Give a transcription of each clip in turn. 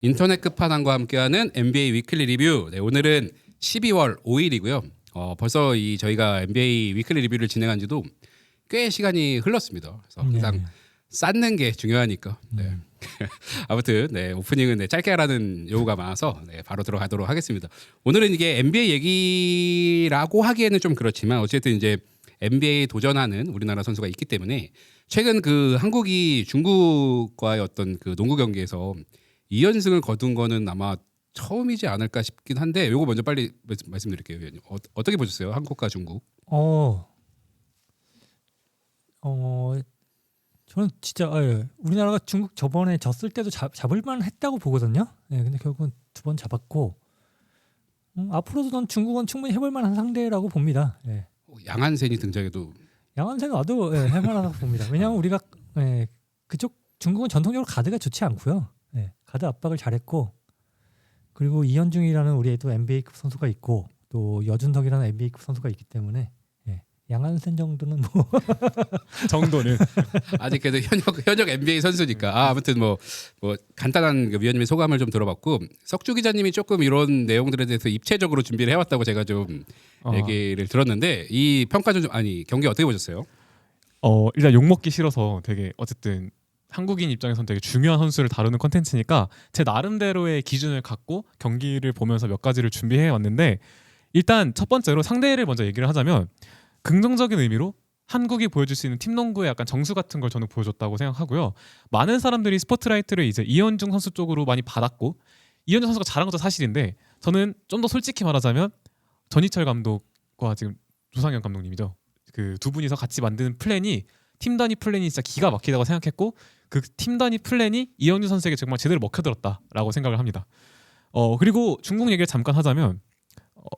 인터넷 끝판왕과 함께하는 NBA 위클리 리뷰. 네, 오늘은 12월 5일이고요. 벌써 저희가 NBA 위클리 리뷰를 진행한 지도 꽤 시간이 흘렀습니다. 그래서 항상 쌓는 게 중요하니까. 네. 아무튼 오프닝은 짧게 하라는 요구가 많아서 바로 들어가도록 하겠습니다. 오늘은 이게 NBA 얘기라고 하기에는 좀 그렇지만 어쨌든 이제 NBA 도전하는 우리나라 선수가 있기 때문에 최근 그 한국이 중국과의 어떤 그 농구 경기에서 2연승을 거둔 거는 아마 처음이지 않을까 싶긴 한데 요거 먼저 빨리 말씀드릴게요. 위원님. 어떻게 보셨어요? 한국과 중국? 저는 진짜 우리나라가 중국 저번에 졌을 때도 잡을 만했다고 보거든요. 근데 결국은 두 번 잡았고 앞으로도 난 중국은 충분히 해볼 만한 상대라고 봅니다. 양한센이 등장해도 양한센 와도 해볼만하다고 봅니다. 왜냐하면 우리가 그쪽 중국은 전통적으로 가드가 좋지 않고요. 가드 압박을 잘했고 그리고 이현중이라는 우리 또 NBA급 선수가 있고 또 여준석이라는 NBA급 선수가 있기 때문에 양한센 정도는 뭐 정도는 아직 그래도 현역 NBA 선수니까 아무튼 뭐 간단한 그 위원님의 소감을 좀 들어봤고 석주 기자님이 조금 이런 내용들에 대해서 입체적으로 준비를 해왔다고 제가 좀 얘기를 들었는데 이 평가 좀 경기 어떻게 보셨어요? 일단 욕 먹기 싫어서 되게 어쨌든 한국인 입장에서는 되게 중요한 선수를 다루는 콘텐츠니까 제 나름대로의 기준을 갖고 경기를 보면서 몇 가지를 준비해 왔는데 일단 첫 번째로 상대를 먼저 얘기를 하자면 긍정적인 의미로 한국이 보여줄 수 있는 팀농구의 약간 정수 같은 걸 저는 보여줬다고 생각하고요. 많은 사람들이 스포트라이트를 이제 이현중 선수 쪽으로 많이 받았고 이현중 선수가 잘한 것도 사실인데 저는 좀 더 솔직히 말하자면 전희철 감독과 지금 조상현 감독님이죠. 그 두 분이서 같이 만드는 플랜이 팀 단위 플랜이 진짜 기가 막히다고 생각했고 그 팀 단위 플랜이 이현중 선수에게 정말 제대로 먹혀들었다라고 생각을 합니다. 그리고 중국 얘기를 잠깐 하자면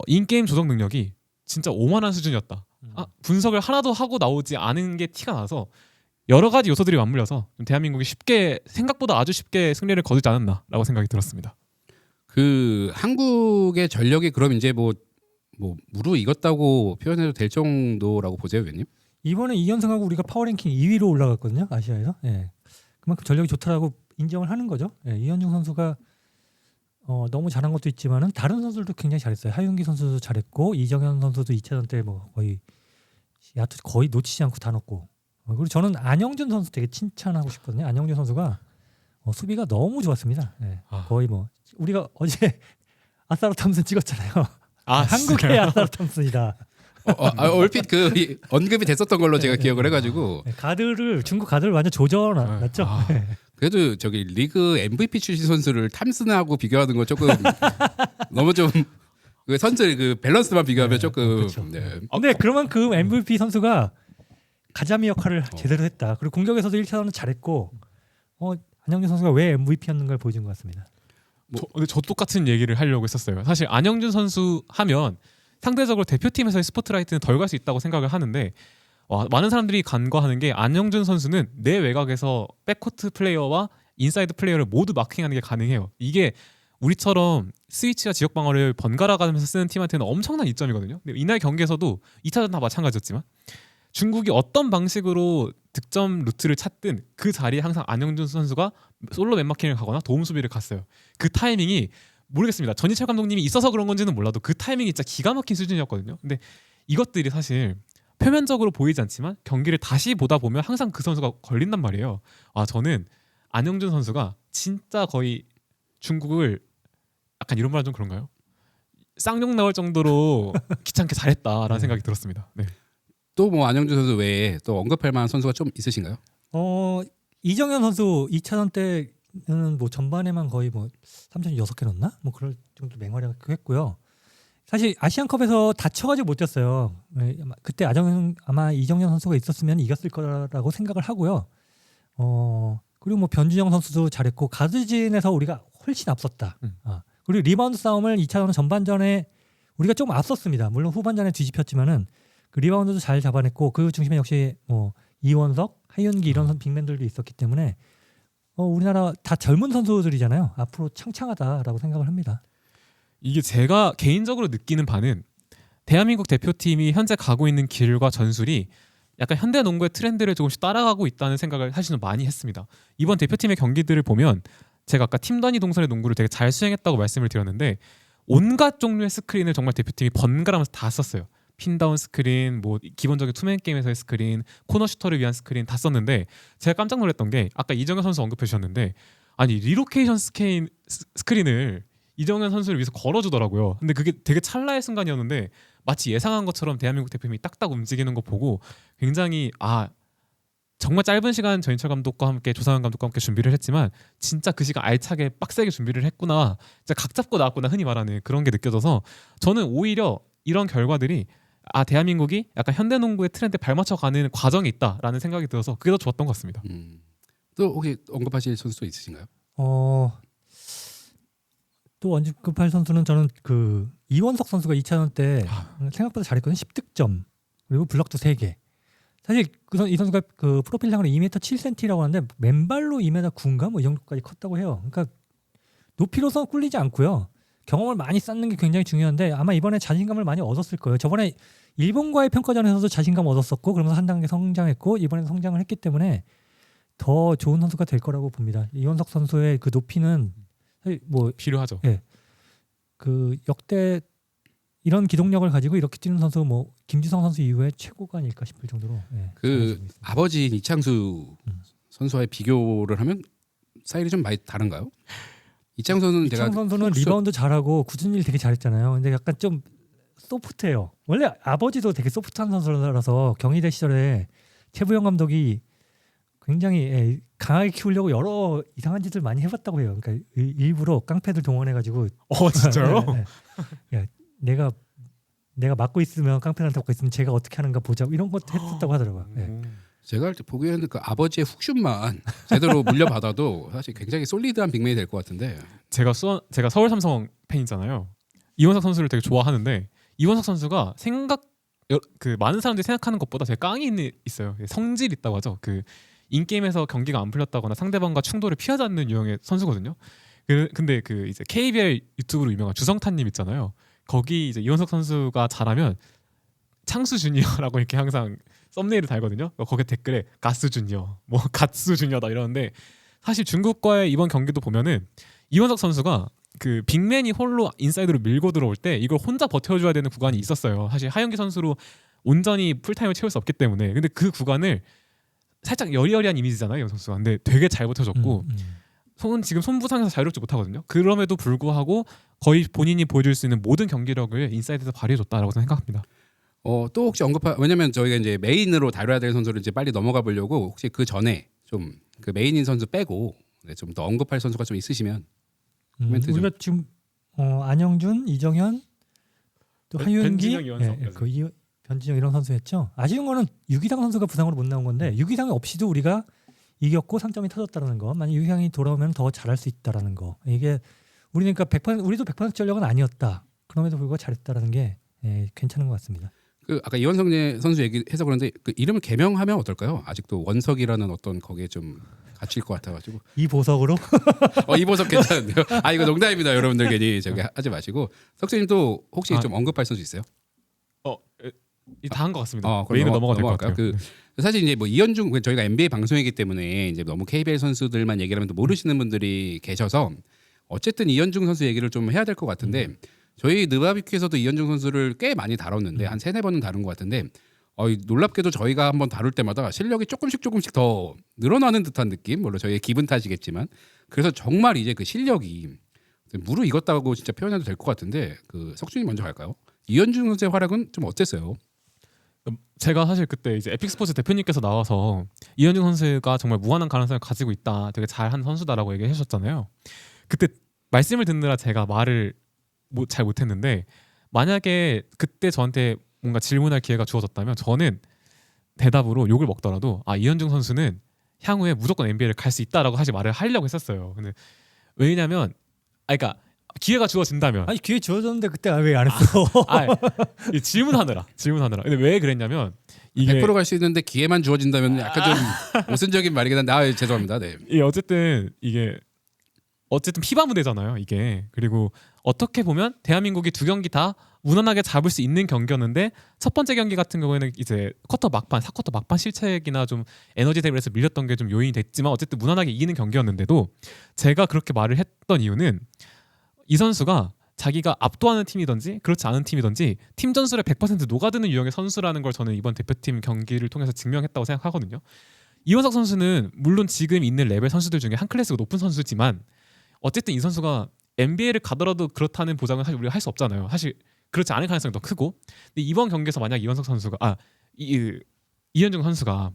인게임 조정 능력이 진짜 오만한 수준이었다. 분석을 하나도 하고 나오지 않은 게 티가 나서 여러 가지 요소들이 맞물려서 대한민국이 생각보다 아주 쉽게 승리를 거두지 않았나라고 생각이 들었습니다. 그 한국의 전력이 그럼 이제 뭐 무르익었다고 표현해도 될 정도라고 보세요, 위원님? 이번에 2연승하고 우리가 파워랭킹 2위로 올라갔거든요. 아시아에서. 그만큼 전력이 좋다라고 인정을 하는 거죠. 이현중 선수가 너무 잘한 것도 있지만은 다른 선수들도 굉장히 잘했어요. 하윤기 선수도 잘했고 이정현 선수도 2차전 때 뭐 거의 놓치지 않고 다 넣고 그리고 저는 안영준 선수 되게 칭찬하고 싶거든요. 안영준 선수가 수비가 너무 좋았습니다. 거의 뭐 우리가 어제 아사로 탐슨 찍었잖아요. 한국의 아사로 탐슨이다. 얼핏 그 언급이 됐었던 걸로 제가 기억을 해가지고 중국 가드를 완전 조져놨죠. 그래도 저기 리그 MVP 출신 선수를 탐슨하고 비교하는 건 조금 너무 좀 그 선수 그 밸런스만 비교하면 조금. 그렇죠. 근데 그만큼 MVP 선수가 가자미 역할을 제대로 했다. 그리고 공격에서도 1차전은 잘했고 안영준 선수가 왜 MVP였는가를 보여준 것 같습니다. 저 똑같은 얘기를 하려고 했었어요. 사실 안영준 선수 하면 상대적으로 대표팀에서의 스포트라이트는 덜 갈 수 있다고 생각을 하는데 많은 사람들이 간과하는 게 안영준 선수는 내 외곽에서 백코트 플레이어와 인사이드 플레이어를 모두 마킹하는 게 가능해요. 이게 우리처럼 스위치와 지역 방어를 번갈아 가면서 쓰는 팀한테는 엄청난 이점이거든요. 근데 이날 경기에서도 2차전 다 마찬가지였지만 중국이 어떤 방식으로 득점 루트를 찾든 그 자리에 항상 안영준 선수가 솔로 맨마킹을 가거나 도움 수비를 갔어요. 그 타이밍이 모르겠습니다. 전희철 감독님이 있어서 그런 건지는 몰라도 그 타이밍이 진짜 기가 막힌 수준이었거든요. 근데 이것들이 사실 표면적으로 보이지 않지만 경기를 다시 보다 보면 항상 그 선수가 걸린단 말이에요. 저는 안영준 선수가 진짜 거의 중국을 약간 이런 말 좀 그런가요? 쌍욕 나올 정도로 귀찮게 잘했다라는 생각이 들었습니다. 네. 또 뭐 안영준 선수 외에 또 언급할 만한 선수가 좀 있으신가요? 이정현 선수 2차전 때는 뭐 전반에만 거의 뭐 3점 6개 넣었나? 뭐 그럴 정도 맹활약했고요. 사실 아시안컵에서 다쳐가지고 못 뛰었어요. 그때 아마 이정현 선수가 있었으면 이겼을 거라고 생각을 하고요. 그리고 뭐 변준영 선수도 잘했고 가드진에서 우리가 훨씬 앞섰다. 그리고 리바운드 싸움을 2차전 전반전에 우리가 조금 앞섰습니다. 물론 후반전에 뒤집혔지만은 그 리바운드도 잘 잡아냈고 그 중심에 역시 뭐 이원석, 하윤기 이런 빅맨들도 있었기 때문에 우리나라 다 젊은 선수들이잖아요. 앞으로 창창하다라고 생각을 합니다. 이게 제가 개인적으로 느끼는 바는 대한민국 대표팀이 현재 가고 있는 길과 전술이 약간 현대 농구의 트렌드를 조금씩 따라가고 있다는 생각을 사실은 많이 했습니다. 이번 대표팀의 경기들을 보면 제가 아까 팀 단위 동선의 농구를 되게 잘 수행했다고 말씀을 드렸는데 온갖 종류의 스크린을 정말 대표팀이 번갈아가면서 다 썼어요. 핀다운 스크린, 뭐 기본적인 투맨 게임에서의 스크린, 코너 슈터를 위한 스크린 다 썼는데 제가 깜짝 놀랐던 게 아까 이정현 선수 언급해 주셨는데 아니 리로케이션 스크린을 이정현 선수를 위해서 걸어주더라고요. 근데 그게 되게 찰나의 순간이었는데 마치 예상한 것처럼 대한민국 대표팀이 딱딱 움직이는 거 보고 굉장히 정말 짧은 시간 전인철 감독과 함께 조상현 감독과 함께 준비를 했지만 진짜 그 시간 알차게 빡세게 준비를 했구나, 진짜 각 잡고 나왔구나 흔히 말하는 그런 게 느껴져서 저는 오히려 이런 결과들이 대한민국이 약간 현대농구의 트렌드에 발맞춰가는 과정이 있다라는 생각이 들어서 그게 더 좋았던 것 같습니다. 또 혹시 언급하실 선수 있으신가요? 또 언급할 선수는 저는 그 이원석 선수가 2차전 때 생각보다 잘했거든요. 10득점 그리고 블럭도 3개. 사실 이 선수가 그 프로필상으로 2m 7cm라고 하는데 맨발로 2m 9인가 뭐 이 정도까지 컸다고 해요. 그러니까 높이로서 꿀리지 않고요. 경험을 많이 쌓는 게 굉장히 중요한데 아마 이번에 자신감을 많이 얻었을 거예요. 저번에 일본과의 평가전에서도 자신감 얻었었고 그러면서 한 단계 성장했고 이번에는 성장을 했기 때문에 더 좋은 선수가 될 거라고 봅니다. 이원석 선수의 그 높이는 사실 뭐 필요하죠. 예, 그 역대 이런 기동력을 가지고 이렇게 뛰는 선수 뭐 김지성 선수 이후에 최고가 아닐까 싶을 정도로 그 아버지인 이창수 선수와의 비교를 하면 스타일이 좀 많이 다른가요? 이창수 선수는 리바운드 잘하고 굳은 일 되게 잘했잖아요. 근데 약간 좀 소프트해요. 원래 아버지도 되게 소프트한 선수라서 경희대 시절에 최부영 감독이 굉장히 강하게 키우려고 여러 이상한 짓을 많이 해봤다고 해요. 그러니까 일부러 깡패들 동원해가지고 진짜요? 야, 내가 맡고 있으면 깡패한테 맡고 있으면 제가 어떻게 하는가 보자 이런 것도 했었다고 하더라고요. 제가 보기에는 그 아버지의 훅슛만 제대로 물려받아도 사실 굉장히 솔리드한 빅맨이 될 것 같은데 제가 서울 삼성 팬이잖아요. 이원석 선수를 되게 좋아하는데 이원석 선수가 많은 사람들이 생각하는 것보다 되게 깡이 있어요. 성질 있다고 하죠. 그 인게임에서 경기가 안 풀렸다거나 상대방과 충돌을 피하지 않는 유형의 선수거든요. 근데 그 이제 KBL 유튜브로 유명한 주성탄님 있잖아요. 거기 이제 이원석 선수가 잘하면 창수 주니어라고 이렇게 항상 썸네일을 달거든요. 거기 댓글에 가스 주니어, 뭐 갓스 주니어다 이러는데 사실 중국과의 이번 경기도 보면은 이원석 선수가 그 빅맨이 홀로 인사이드로 밀고 들어올 때 이걸 혼자 버텨줘야 되는 구간이 있었어요. 사실 하영기 선수로 온전히 풀타임을 채울 수 없기 때문에. 근데 그 구간을 살짝 여리여리한 이미지잖아요, 이원 선수가. 근데 되게 잘 버텨줬고 지금 손부상에서 자유롭지 못하거든요. 그럼에도 불구하고 거의 본인이 보여줄 수 있는 모든 경기력을 인사이드에서 발휘해줬다라고 생각합니다. 또 혹시 왜냐면 저희가 이제 메인으로 다뤄야 될 선수를 이제 빨리 넘어가 보려고 혹시 그 전에 좀 그 메인인 선수 빼고 좀 더 언급할 선수가 좀 있으시면 우리가 지금 안영준, 이정현, 또 하윤기, 변진영, 이원석 변진영 이런 선수였죠. 아쉬운 거는 유기상 선수가 부상으로 못 나온 건데 유기상 없이도 우리가 이겼고 3점이 터졌다는 거. 만약 유기상이 돌아오면 더 잘할 수 있다라는 거. 이게 우리도 100% 전력은 아니었다. 그럼에도 불구하고 잘했다라는 게 괜찮은 것 같습니다. 그 아까 이원석 선수 얘기해서 그런데 그 이름을 개명하면 어떨까요? 아직도 원석이라는 어떤 거기에 좀 갇힐 것 같아가지고 이 보석으로 이보석 괜찮은데요? 이거 농담입니다, 여러분들 괜히 저기 하지 마시고 석수님도 혹시 좀 언급할 선수 있어요? 다 한 것 같습니다. 그럼 메인으로 넘어가야 될 것 같아요. 사실 이제 뭐 이현중 저희가 NBA 방송이기 때문에 이제 너무 KBL 선수들만 얘기를 하면 또 모르시는 분들이 계셔서 어쨌든 이현중 선수 얘기를 좀 해야 될 것 같은데 저희 느바비큐에서도 이현중 선수를 꽤 많이 다뤘는데 한 3-4번은 다룬 것 같은데 놀랍게도 저희가 한번 다룰 때마다 실력이 조금씩 더 늘어나는 듯한 느낌. 물론 저희의 기분 탓이겠지만 그래서 정말 이제 그 실력이 무르익었다고 진짜 표현해도 될 것 같은데 그 석준이 먼저 갈까요? 이현중 선수의 활약은 좀 어땠어요? 제가 사실 그때 이제 에픽스포츠 대표님께서 나와서 이현중 선수가 정말 무한한 가능성을 가지고 있다, 되게 잘한 선수다라고 얘기해 주셨잖아요. 그때 말씀을 듣느라 제가 말을 잘 못했는데 만약에 그때 저한테 뭔가 질문할 기회가 주어졌다면 저는 대답으로 욕을 먹더라도 이현중 선수는 향후에 무조건 NBA를 갈 수 있다라고 사실 말을 하려고 했었어요. 근데 왜냐면 그러니까 기회가 주어진다면 기회 주어졌는데 그때 왜 안 했어? 질문하느라. 근데 왜 그랬냐면 이게 100% 갈 수 있는데 기회만 주어진다면 약간 좀 모순적인 말이긴 한데 죄송합니다. 네. 어쨌든 이게 어쨌든 피바 무대잖아요 이게. 그리고 어떻게 보면 대한민국이 두 경기 다 무난하게 잡을 수 있는 경기였는데 첫 번째 경기 같은 경우에는 이제 쿼터 막판 4쿼터 막판 실책이나 좀 에너지 대비해서 밀렸던 게 좀 요인이 됐지만 어쨌든 무난하게 이기는 경기였는데도 제가 그렇게 말을 했던 이유는 이 선수가 자기가 압도하는 팀이든지 그렇지 않은 팀이든지 팀 전술에 100% 녹아드는 유형의 선수라는 걸 저는 이번 대표팀 경기를 통해서 증명했다고 생각하거든요. 이원석 선수는 물론 지금 있는 레벨 선수들 중에 한 클래스가 높은 선수지만 어쨌든 이 선수가 NBA를 가더라도 그렇다는 보장은 사실 우리가 할 수 없잖아요. 사실 그렇지 않을 가능성이 더 크고. 근데 이번 경기에서 만약 이원석 선수가 이현중 선수가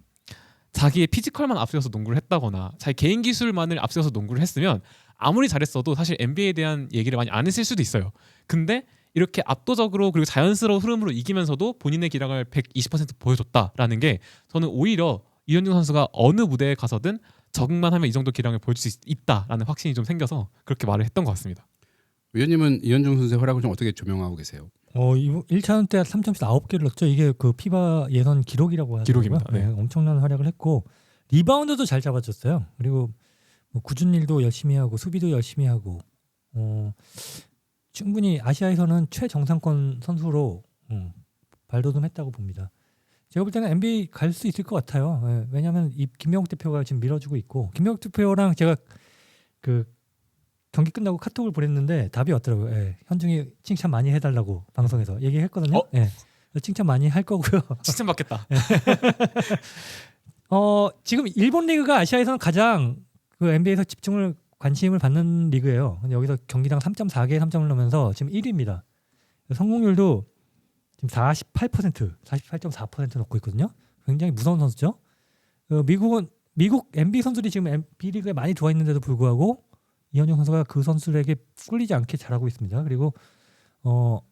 자기의 피지컬만 앞세워서 농구를 했다거나 자기 개인 기술만을 앞세워서 농구를 했으면 아무리 잘했어도 사실 NBA에 대한 얘기를 많이 안 했을 수도 있어요. 근데 이렇게 압도적으로 그리고 자연스러운 흐름으로 이기면서도 본인의 기량을 120% 보여줬다라는 게 저는 오히려 이현중 선수가 어느 무대에 가서든 적응만 하면 이 정도 기량을 보여줄 수 있다라는 확신이 좀 생겨서 그렇게 말을 했던 것 같습니다. 위원님은 이현중 선수의 활약을 좀 어떻게 조명하고 계세요? 이번 1차전 때 3점슛 9개를 넣었죠. 이게 그 피바 예선 기록이라고 하더라고요. 기록입니다. 네. 엄청난 활약을 했고 리바운드도 잘 잡아줬어요. 그리고 뭐 굳은 일도 열심히 하고 수비도 열심히 하고 충분히 아시아에서는 최정상권 선수로 발돋움했다고 봅니다. 제가 볼 때는 NBA 갈 수 있을 것 같아요. 왜냐하면 이 김명욱 대표가 지금 밀어주고 있고 김명욱 대표랑 제가 그 경기 끝나고 카톡을 보냈는데 답이 왔더라고요. 현중이 칭찬 많이 해달라고 방송에서 얘기했거든요. 칭찬 많이 할 거고요. 칭찬받겠다. 지금 일본 리그가 아시아에서는 가장 그 NBA에서 관심을 받는 리그예요. 근데 여기서 경기당 3.4개의 3점을 넣으면서 지금 1위입니다. 성공률도 지금 48.4% 넣고 있거든요. 굉장히 무서운 선수죠. 미국 NBA 선수들이 지금 NBA 리그에 많이 들어와 있는데도 불구하고 이현중 선수가 그 선수들에게 꿀리지 않게 잘하고 있습니다. 그리고 몇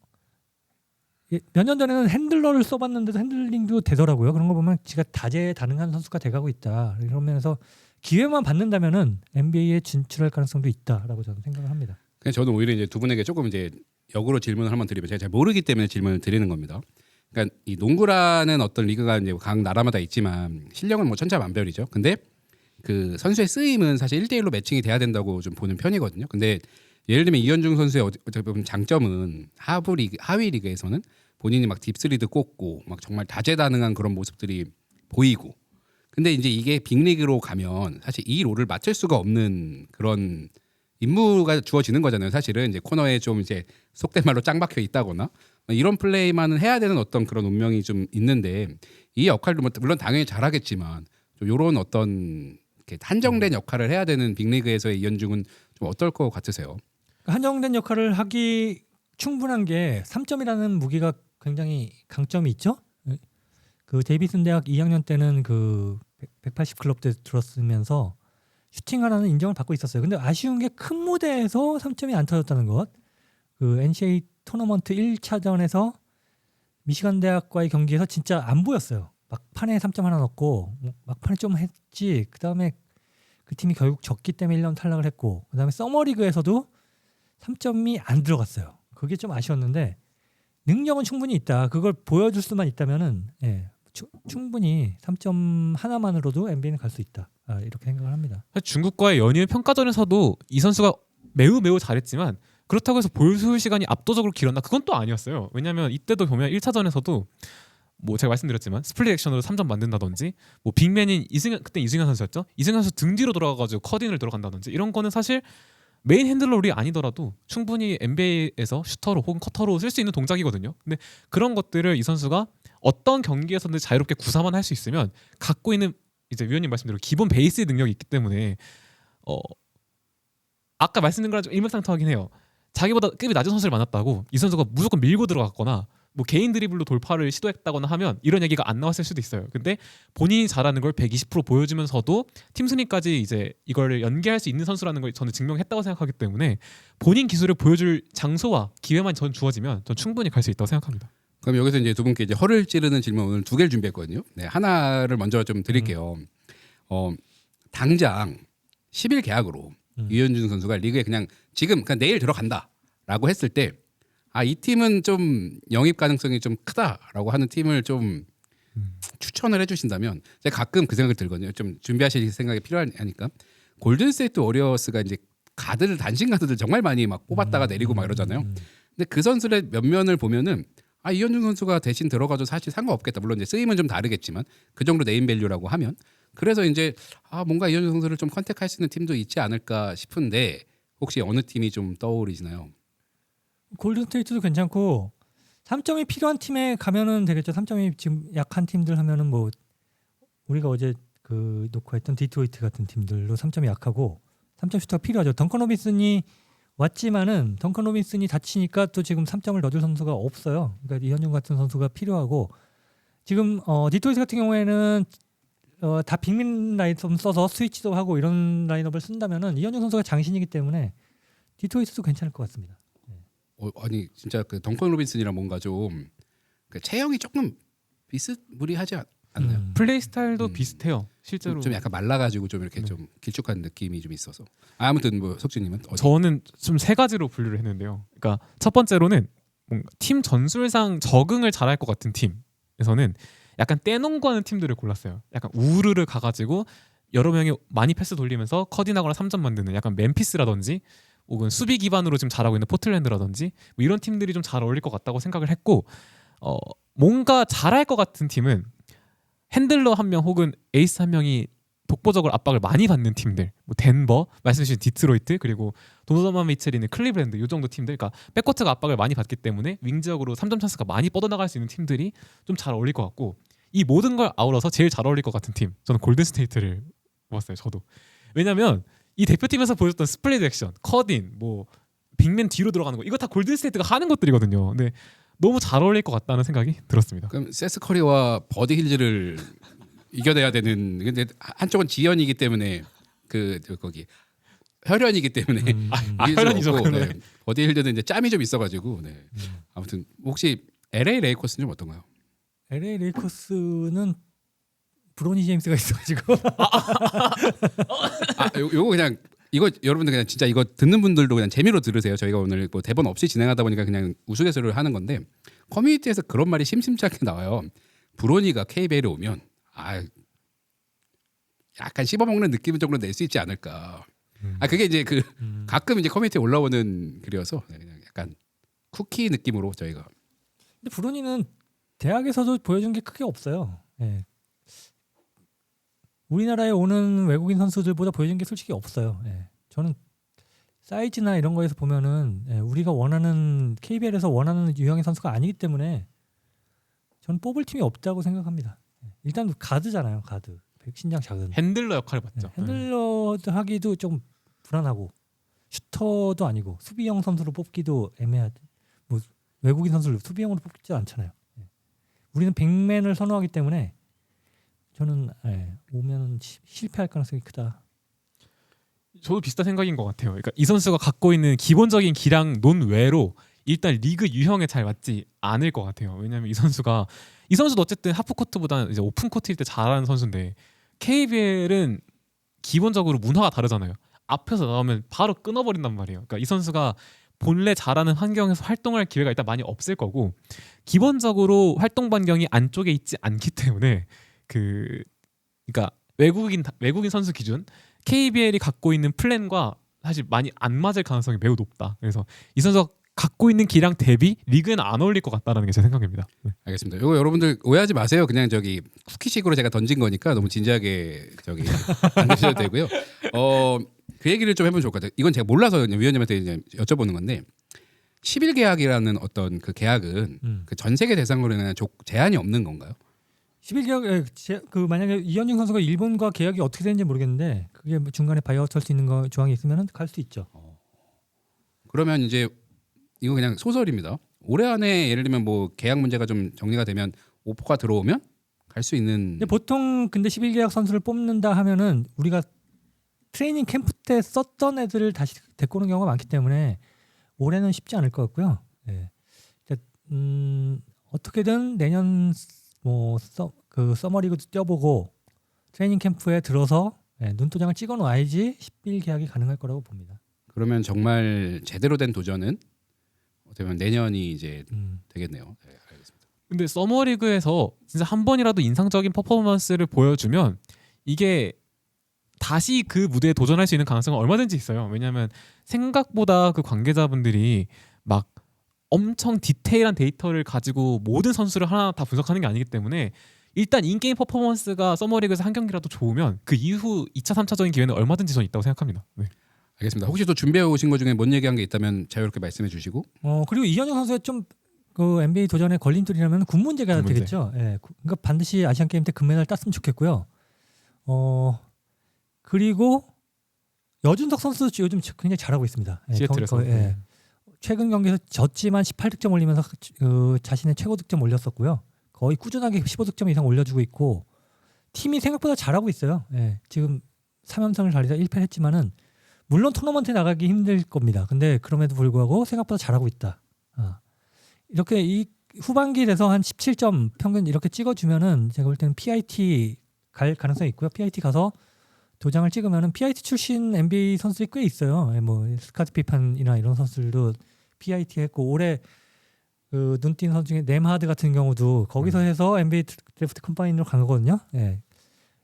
년 전에는 핸들러를 써봤는데도 핸들링도 되더라고요. 그런 거 보면 지가 다재다능한 선수가 돼가고 있다. 이런 면에서 기회만 받는다면은 NBA에 진출할 가능성도 있다라고 저는 생각을 합니다. 그냥 저는 오히려 이제 두 분에게 조금 이제 역으로 질문을 한번 드리면 제가 잘 모르기 때문에 질문을 드리는 겁니다. 그러니까 이 농구라는 어떤 리그가 이제 각 나라마다 있지만 실력은 뭐 천차만별이죠. 근데 그 선수의 쓰임은 사실 1대1로 매칭이 돼야 된다고 좀 보는 편이거든요. 근데 예를 들면 이현중 선수의 어떻게 보면 장점은 하위 리그에서는 본인이 막 딥스리드 꽂고 막 정말 다재다능한 그런 모습들이 보이고. 근데 이제 이게 빅리그로 가면 사실 이 롤을 맡을 수가 없는 그런 임무가 주어지는 거잖아요. 사실은 이제 코너에 좀 이제 속된 말로 짱 박혀 있다거나 이런 플레이만은 해야 되는 어떤 그런 운명이 좀 있는데 이 역할도 물론 당연히 잘하겠지만 좀 이런 어떤 이렇게 한정된 역할을 해야 되는 빅리그에서의 이현중은 좀 어떨 것 같으세요? 한정된 역할을 하기 충분한 게 3점이라는 무기가 굉장히 강점이 있죠. 그 데이비슨 대학 2학년 때는 그 180 클럽 때 들었으면서 슈팅하라는 인정을 받고 있었어요. 근데 아쉬운 게 큰 무대에서 3점이 안 터졌다는 것. 그 NCAA 토너먼트 1차전에서 미시간 대학과의 경기에서 진짜 안 보였어요. 막판에 3점 하나 넣고 막판에 좀 했지. 그다음에 그 팀이 결국 졌기 때문에 1년 탈락을 했고 그다음에 서머리그에서도 3점이 안 들어갔어요. 그게 좀 아쉬웠는데 능력은 충분히 있다. 그걸 보여줄 수만 있다면은 충분히 3점 하나만으로도 NBA는 갈 수 있다. 이렇게 생각을 합니다. 중국과의 연일 평가전에서도 이 선수가 매우 잘했지만 그렇다고 해서 보여줄 시간이 압도적으로 길었나? 그건 또 아니었어요. 왜냐하면 이때도 보면 1차전에서도 뭐 제가 말씀드렸지만 스플릿 액션으로 3점 만든다든지 뭐 빅맨인 그때 이승현 선수였죠. 이승현 선수 등 뒤로 돌아가가지고 커딩을 들어간다든지 이런 거는 사실 메인 핸들러이 아니더라도 충분히 NBA에서 슈터로 혹은 커터로 쓸 수 있는 동작이거든요. 근데 그런 것들을 이 선수가 어떤 경기에서든 자유롭게 구사만 할 수 있으면 갖고 있는 이제 위원님 말씀대로 기본 베이스의 능력이 있기 때문에 아까 말씀드린 거랑 좀 일맥상통하긴 해요. 자기보다 급이 낮은 선수를 만났다고 이 선수가 무조건 밀고 들어갔거나 뭐 개인 드리블로 돌파를 시도했다거나 하면 이런 얘기가 안 나왔을 수도 있어요. 근데 본인이 잘하는 걸 120% 보여주면서도 팀 승리까지 이제 이걸 연계할 수 있는 선수라는 걸 저는 증명했다고 생각하기 때문에 본인 기술을 보여줄 장소와 기회만 전 주어지면 전 충분히 갈 수 있다고 생각합니다. 그럼 여기서 이제 두 분께 이제 허를 찌르는 질문 오늘 2개를 준비했거든요. 네, 하나를 먼저 좀 드릴게요. 당장 10일 계약으로 이현중 선수가 리그에 그냥 지금 그냥 내일 들어간다라고 했을 때 이 팀은 좀 영입 가능성이 좀 크다라고 하는 팀을 좀 추천을 해주신다면 제가 가끔 그 생각이 들거든요. 좀 준비하실 생각이 필요하니까 골든스테이트 워리어스가 이제 가드를 단신 가드들 정말 많이 막 뽑았다가 내리고 막 이러잖아요. 근데 그 선수의 면면을 보면은 이현중 선수가 대신 들어가도 사실 상관없겠다. 물론 이제 쓰임은 좀 다르겠지만 그 정도 네임밸류라고 하면 그래서 이제 뭔가 이현중 선수를 좀 컨택할 수 있는 팀도 있지 않을까 싶은데 혹시 어느 팀이 좀 떠오르시나요? 골든스테이트도 괜찮고 3점이 필요한 팀에 가면은 되겠죠. 3점이 지금 약한 팀들 하면은 뭐 우리가 어제 그 녹화했던 디트로이트 같은 팀들로 3점이 약하고 3점 슈터가 필요하죠. 덩컨 로빈슨이 왔지만은 덩컨 로빈슨이 다치니까 또 지금 3점을 넣어줄 선수가 없어요. 그러니까 이현중 같은 선수가 필요하고 지금 디트로이트 같은 경우에는 다 빅민 라인업 써서 스위치도 하고 이런 라인업을 쓴다면은 이현중 선수가 장신이기 때문에 디트로이트도 괜찮을 것 같습니다. 아니 진짜 그 덩컨 로빈슨이랑 뭔가 좀 그 체형이 조금 비스무리하지 않나요? 플레이 스타일도 비슷해요. 실제로 좀 약간 말라가지고 좀 이렇게 좀 길쭉한 느낌이 좀 있어서 아무튼 뭐 석준님은 저는 좀 세 가지로 분류를 했는데요. 그러니까 첫 번째로는 뭔가 팀 전술상 적응을 잘할 것 같은 팀에서는 약간 떼농구하는 팀들을 골랐어요. 약간 우르르 가가지고 여러 명이 많이 패스 돌리면서 컷인하거나 3점 만드는 약간 멤피스라든지 혹은 수비 기반으로 지금 잘하고 있는 포틀랜드라든지 뭐 이런 팀들이 좀 잘 어울릴 것 같다고 생각을 했고 뭔가 잘할 것 같은 팀은 핸들러 한 명 혹은 에이스 한 명이 독보적으로 압박을 많이 받는 팀들, 뭐 덴버, 말씀해주신 디트로이트, 그리고 도노반 미첼이 있는 클리블랜드 이 정도 팀들, 그러니까 백코트가 압박을 많이 받기 때문에 윙 지역으로 3점 찬스가 많이 뻗어나갈 수 있는 팀들이 좀 잘 어울릴 것 같고 이 모든 걸 아우러서 제일 잘 어울릴 것 같은 팀, 저는 골든스테이트를 뽑았어요. 저도. 왜냐면 이 대표팀에서 보여줬던 스플릿 액션, 컷인, 뭐 빅맨 뒤로 들어가는 거 이거 다 골든스테이트가 하는 것들이거든요. 근데 너무 잘 어울릴 것 같다는 생각이 들었습니다. 그럼 세스 커리와 버디 힐즈를 이겨내야 되는 근데 한쪽은 지연이기 때문에 거기 혈연이기 때문에 이길 수가 혈연이죠, 없고, 그러네. 버디 힐즈는 이제 짬이 좀 있어가지고 아무튼 혹시 LA 레이커스는 좀 어떤가요? LA 레이커스는 브로니 제임스가 있어가지고 요거 그냥 이거 여러분들 그냥 진짜 이거 듣는 분들도 그냥 재미로 들으세요. 저희가 오늘 뭐 대본 없이 진행하다 보니까 그냥 우스갯소리를 하는 건데 커뮤니티에서 그런 말이 심심치 않게 나와요. 브로니가 KBL에 오면 약간 씹어먹는 느낌을 정도 낼 수 있지 않을까. 그게 이제 가끔 이제 커뮤니티에 올라오는 글이어서 그냥 약간 쿠키 느낌으로 저희가. 근데 브로니는 대학에서도 보여준 게 크게 없어요. 예. 우리나라에 오는 외국인 선수들보다 보여준 게 솔직히 없어요. 예. 저는 사이즈나 이런 거에서 보면은 우리가 원하는 KBL에서 원하는 유형의 선수가 아니기 때문에 저는 뽑을 팀이 없다고 생각합니다. 일단 가드잖아요. 가드. 신장 작은. 핸들러 역할을 맡죠. 핸들러 하기도 좀 불안하고 슈터도 아니고 수비형 선수로 뽑기도 애매하지. 뭐 외국인 선수를 수비형으로 뽑지 않잖아요. 우리는 빅맨을 선호하기 때문에 저는 오면 실패할 가능성이 크다. 저도 비슷한 생각인 것 같아요. 그러니까 이 선수가 갖고 있는 기본적인 기량 논외로 일단 리그 유형에 잘 맞지 않을 것 같아요. 왜냐하면 이 선수도 어쨌든 하프 코트보다는 이제 오픈 코트일 때 잘하는 선수인데 KBL은 기본적으로 문화가 다르잖아요. 앞에서 나오면 바로 끊어버린단 말이에요. 그러니까 이 선수가 본래 잘하는 환경에서 활동할 기회가 일단 많이 없을 거고 기본적으로 활동 반경이 안쪽에 있지 않기 때문에 그러니까 외국인 선수 기준 KBL이 갖고 있는 플랜과 사실 많이 안 맞을 가능성이 매우 높다. 그래서 이 선수가 갖고 있는 기량 대비 리그에는 안 어울릴 것 같다라는 게 제 생각입니다. 네. 알겠습니다. 이거 여러분들 오해하지 마세요. 그냥 쿠키식으로 제가 던진 거니까 너무 진지하게 안 드셔도 되고요. 그 얘기를 좀 해보면 좋을 것 같아요. 이건 제가 몰라서 위원님한테 이제 여쭤보는 건데 10일 계약이라는 어떤 그 계약은 그 전 세계 대상으로는 제한이 없는 건가요? 11개월 만약에 이현중 선수가 일본과 계약이 어떻게 되는지 모르겠는데 그게 뭐 중간에 바이아웃 할 수 있는 조항이 있으면 갈 수 있죠. 그러면 이제 이거 그냥 소설입니다. 올해 안에 예를 들면 뭐 계약 문제가 좀 정리가 되면 오퍼가 들어오면 갈 수 있는. 근데 보통 11계약 선수를 뽑는다 하면은 우리가 트레이닝 캠프 때 썼던 애들을 다시 데리고 오는 경우가 많기 때문에 올해는 쉽지 않을 것 같고요. 네. 어떻게든 내년 서머리그도 뛰어보고 트레이닝 캠프에 들어서 눈도장을 찍어 놓아야지 10일 계약이 가능할 거라고 봅니다. 그러면 정말 제대로 된 도전은 어떻게 보면 내년이 이제 되겠네요. 네, 알겠습니다. 근데 서머리그에서 진짜 한 번이라도 인상적인 퍼포먼스를 보여주면 이게 다시 그 무대에 도전할 수 있는 가능성은 얼마든지 있어요. 왜냐하면 생각보다 그 관계자분들이 막 엄청 디테일한 데이터를 가지고 모든 선수를 하나 다 분석하는 게 아니기 때문에 일단 인게임 퍼포먼스가 서머리그에서 한 경기라도 좋으면 그 이후 2차, 3차적인 기회는 얼마든지 저는 있다고 생각합니다. 네. 알겠습니다. 혹시 또 준비해 오신 것 중에 못 얘기한 게 있다면 자유롭게 말씀해 주시고. 그리고 이현영 선수의 좀 그 NBA 도전의 걸림돌이라면 군 문제가 군 문제. 되겠죠. 예. 그러니까 반드시 아시안 게임 때 금메달 땄으면 좋겠고요. 그리고 여준석 선수 요즘 굉장히 잘하고 있습니다. 예, 시애틀에서. 예. 최근 경기에서 졌지만 18득점 올리면서 자신의 최고 득점 올렸었고요. 거의 꾸준하게 15득점 이상 올려주고 있고 팀이 생각보다 잘하고 있어요. 예. 지금 3연승을 달리다 1패를 했지만은 물론 토너먼트에 나가기 힘들 겁니다. 근데 그럼에도 불구하고 생각보다 잘하고 있다. 이렇게 이 후반기에 돼서 한 17점 평균 이렇게 찍어주면은 제가 볼 때는 PIT 갈 가능성이 있고요. PIT 가서 도장을 찍으면은 PIT 출신 NBA 선수들이 꽤 있어요. 예, 뭐 스카트 피판이나 이런 선수들도 PIT 했고 올해 그 눈뜬 선수 중에 넴하드 같은 경우도 거기서 해서 NBA 드래프트 컴바인으로 간 거거든요. 예.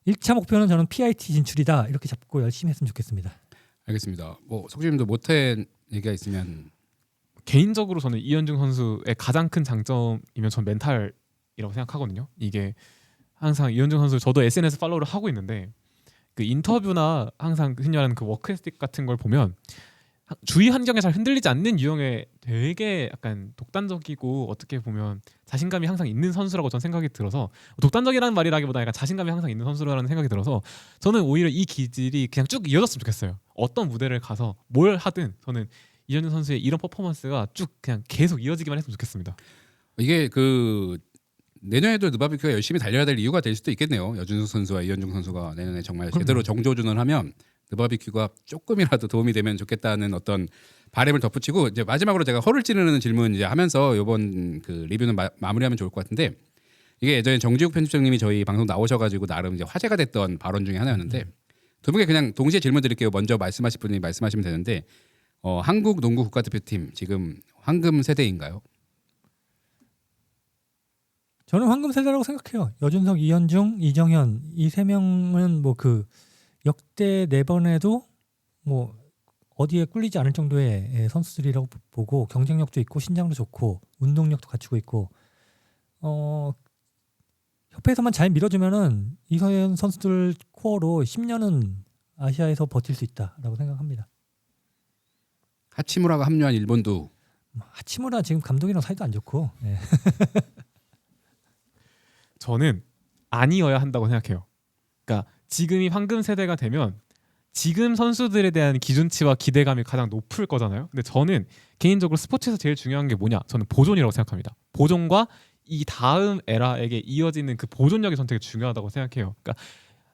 1차 목표는 저는 PIT 진출이다 이렇게 잡고 열심히 했으면 좋겠습니다. 알겠습니다. 뭐 속지님도 못한 얘기가 있으면. 개인적으로 저는 이현중 선수의 가장 큰 장점이면 전 멘탈이라고 생각하거든요. 이게 항상 이현중 선수 저도 SNS 팔로우를 하고 있는데 그 인터뷰나 항상 흔히 말하는 그 워크 에틱 같은 걸 보면 주위 환경에 잘 흔들리지 않는 유형의 되게 약간 독단적이고 어떻게 보면 자신감이 항상 있는 선수라고 저는 생각이 들어서 독단적이라는 말이라기보다 약간 자신감이 항상 있는 선수라는 생각이 들어서 저는 오히려 이 기질이 그냥 쭉 이어졌으면 좋겠어요. 어떤 무대를 가서 뭘 하든 저는 이현중 선수의 이런 퍼포먼스가 쭉 그냥 계속 이어지기만 했으면 좋겠습니다. 이게 그 내년에도 느바비큐가 열심히 달려야 될 이유가 될 수도 있겠네요. 여준석 선수와 이현중 선수가 내년에 정말 제대로 정조준을 하면 느바비큐가 조금이라도 도움이 되면 좋겠다는 어떤 바람을 덧붙이고 이제 마지막으로 제가 허를 찌르는 질문 이제 하면서 이번 그 리뷰는 마무리하면 좋을 것 같은데 이게 예전에 정지욱 편집장님이 저희 방송 나오셔가지고 나름 이제 화제가 됐던 발언 중에 하나였는데 두 분께 그냥 동시에 질문 드릴게요. 먼저 말씀하실 분이 말씀하시면 되는데 한국 농구 국가대표팀 지금 황금 세대인가요? 저는 황금 세대라고 생각해요. 여준석, 이현중, 이정현 이 세 명은 뭐 그 역대 4번에도 뭐 어디에 꿀리지 않을 정도의 선수들이라고 보고 경쟁력도 있고 신장도 좋고 운동력도 갖추고 있고 협회에서만 잘 밀어주면은 이서현 선수들 코어로 10년은 아시아에서 버틸 수 있다라고 생각합니다. 하치무라가 합류한 일본도 하치무라 지금 감독이랑 사이도 안 좋고. 예. 저는 아니어야 한다고 생각해요. 그러니까 지금이 황금 세대가 되면 지금 선수들에 대한 기준치와 기대감이 가장 높을 거잖아요. 근데 저는 개인적으로 스포츠에서 제일 중요한 게 뭐냐? 저는 보존이라고 생각합니다. 보존과 이 다음 에라에게 이어지는 그 보존력이 저는 되게 중요하다고 생각해요. 그러니까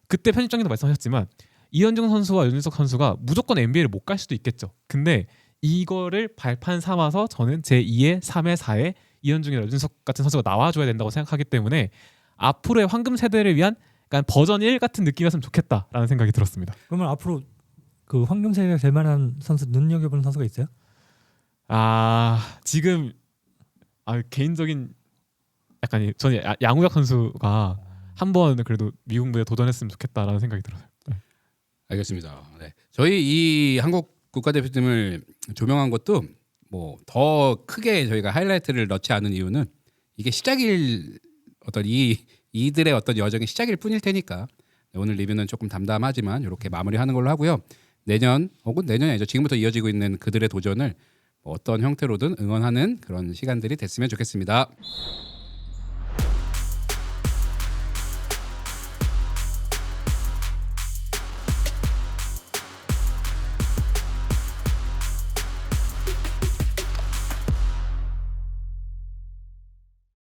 그때 편집장님도 말씀하셨지만 이현중 선수와 윤준석 선수가 무조건 NBA를 못 갈 수도 있겠죠. 근데 이거를 발판 삼아서 저는 제2의 3의 4의 이현중이나 윤준석 같은 선수가 나와줘야 된다고 생각하기 때문에 앞으로의 황금 세대를 위한 약간 버전 1 같은 느낌이었으면 좋겠다라는 생각이 들었습니다. 그러면 앞으로 그 황금 세대가 될 만한 선수 눈여겨보는 선수가 있어요? 지금 개인적인 약간 저는 양우혁 선수가 한번 그래도 미국 무대에 도전했으면 좋겠다라는 생각이 들어요. 네. 알겠습니다. 네. 저희 이 한국 국가대표팀을 조명한 것도 뭐 더 크게 저희가 하이라이트를 넣지 않은 이유는 이게 시작일 어떤 이들의 어떤 여정의 시작일 뿐일 테니까 오늘 리뷰는 조금 담담하지만 이렇게 마무리하는 걸로 하고요. 내년 혹은 내년이 아니죠. 지금부터 이어지고 있는 그들의 도전을 뭐 어떤 형태로든 응원하는 그런 시간들이 됐으면 좋겠습니다.